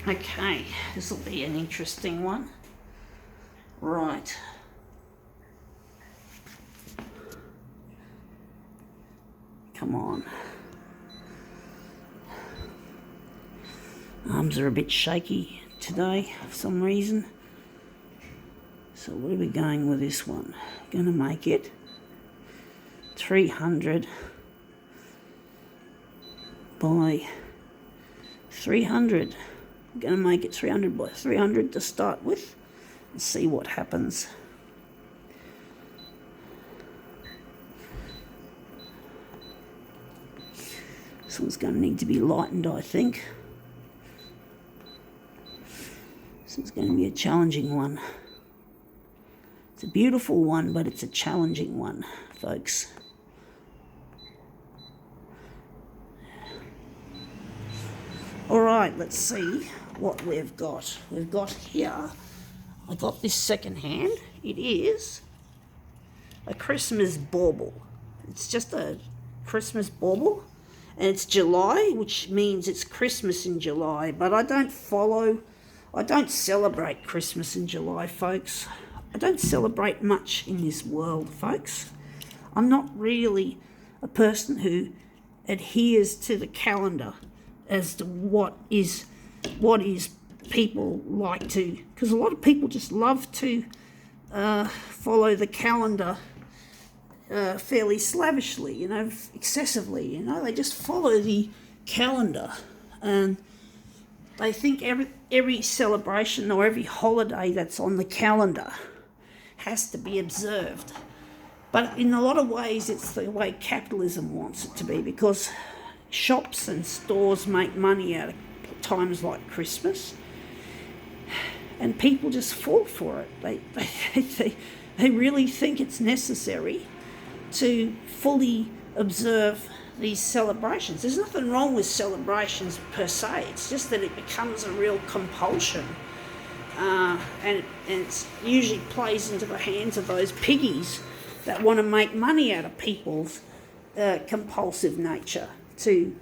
Okay, this will be an interesting one. Right. Come on. Arms are a bit shaky today for some reason. So what are we going with this one? Gonna make it 300 by 300. I'm gonna make it 300 by 300 to start with and see what happens. This one's gonna need to be lightened, I think. This is going to be a challenging one. It's a beautiful one, but it's a challenging one, folks. All right, let's see what we've got. We've got here, I got this second hand. It is a Christmas bauble. It's just a Christmas bauble, and it's July, which means it's Christmas in July, but I don't celebrate Christmas in July, folks. I don't celebrate much in this world, folks. I'm not really a person who adheres to the calendar as to what is people like to, because a lot of people just love to follow the calendar fairly slavishly, excessively. They just follow the calendar, and they think every celebration or every holiday that's on the calendar has to be observed. But in a lot of ways, it's the way capitalism wants it to be, because shops and stores make money out of times like Christmas, and people just fall for it. They really think it's necessary to fully observe these celebrations. There's nothing wrong with celebrations per se. It's just that it becomes a real compulsion, and it usually plays into the hands of those piggies that want to make money out of people's compulsive nature to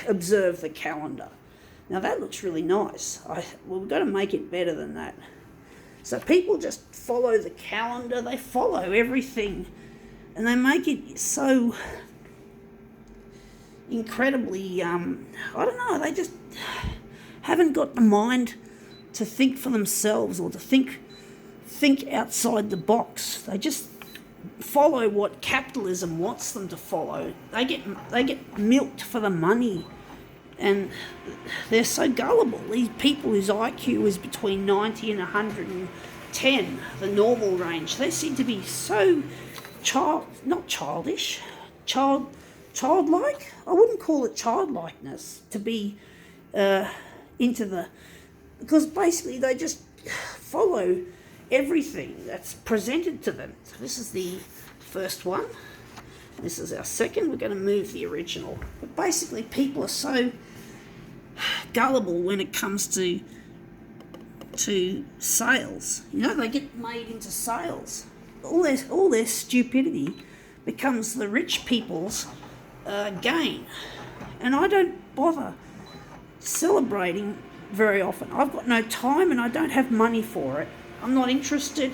observe the calendar. Now that looks really nice. We've got to make it better than that. So people just follow the calendar. They follow everything, and they make it so incredibly, I don't know, they just haven't got the mind to think for themselves or to think outside the box. They just follow what capitalism wants them to follow. They get milked for the money, and they're so gullible. These people whose IQ is between 90 and 110, the normal range, they seem to be so childlike. I wouldn't call it childlikeness to be because basically they just follow everything that's presented to them. So this is the first one. This is our second. We're going to move the original. But basically people are so gullible when it comes to sales. They get made into sales. All their stupidity becomes the rich people's gain, and I don't bother celebrating very often. I've got no time, and I don't have money for it. I'm not interested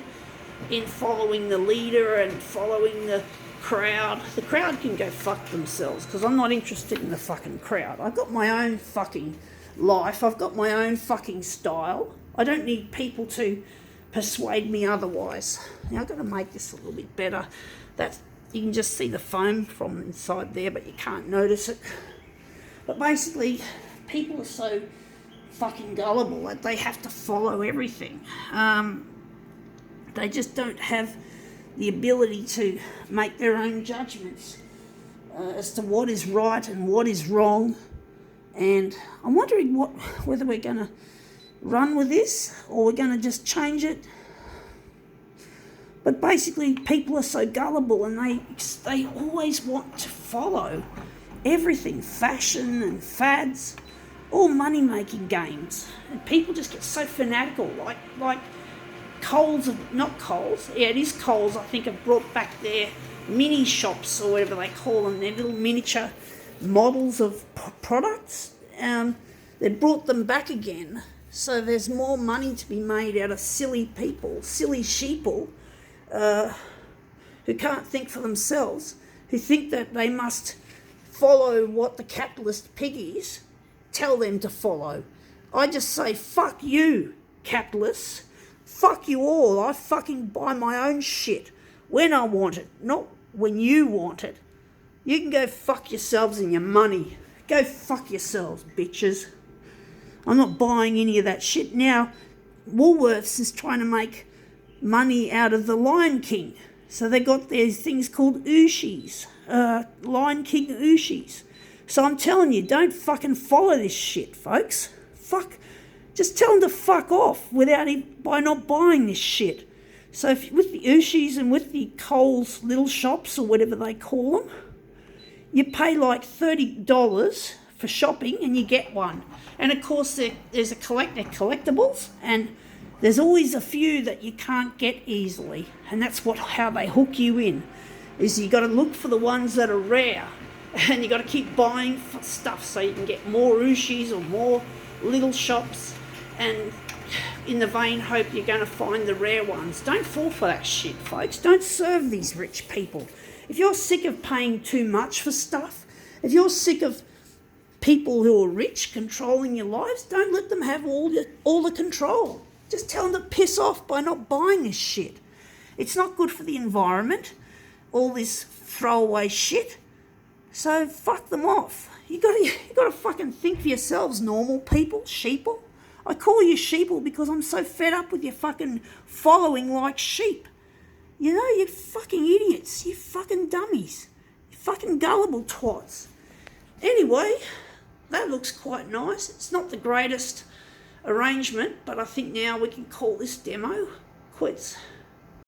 in following the leader and following the crowd. The crowd can go fuck themselves, because I'm not interested in the fucking crowd. I've got my own fucking life. I've got my own fucking style. I don't need people to persuade me otherwise. Now I've got to make this a little bit better. You can just see the foam from inside there, but you can't notice it. But basically, people are so fucking gullible that they have to follow everything. They just don't have the ability to make their own judgments as to what is right and what is wrong. And I'm wondering whether we're going to run with this or we're going to just change it. But basically, people are so gullible, and they always want to follow everything, fashion and fads, all money-making games. And people just get so fanatical, like Coles, not Coles, yeah, it is Coles, I think, have brought back their mini shops, or whatever they call them, their little miniature models of products. They brought them back again So there's more money to be made out of silly people, silly sheeple, who can't think for themselves, who think that they must follow what the capitalist piggies tell them to follow. I just say, fuck you, capitalists. Fuck you all. I fucking buy my own shit when I want it, not when you want it. You can go fuck yourselves and your money. Go fuck yourselves, bitches. I'm not buying any of that shit. Now, Woolworths is trying to make money out of the Lion King. So they got these things called Ooshies, Lion King Ooshies. So I'm telling you, don't fucking follow this shit, folks. Just tell them to fuck off by not buying this shit. So with the Ooshies and with the Coles little shops or whatever they call them, you pay like $30 for shopping and you get one. And of course there's a collectibles, and there's always a few that you can't get easily, and that's how they hook you in, is you got to look for the ones that are rare, and you got to keep buying stuff so you can get more Ooshies or more little shops, and in the vain hope you're going to find the rare ones. Don't fall for that shit, folks. Don't serve these rich people. If you're sick of paying too much for stuff, if you're sick of people who are rich controlling your lives, don't let them have all the control. Just tell them to piss off by not buying this shit. It's not good for the environment, all this throwaway shit. So fuck them off. You gotta fucking think for yourselves, normal people, sheeple. I call you sheeple because I'm so fed up with your fucking following like sheep. You know, you fucking idiots, you fucking dummies, you fucking gullible twats. Anyway, that looks quite nice. It's not the greatest arrangement, but I think now we can call this demo quits.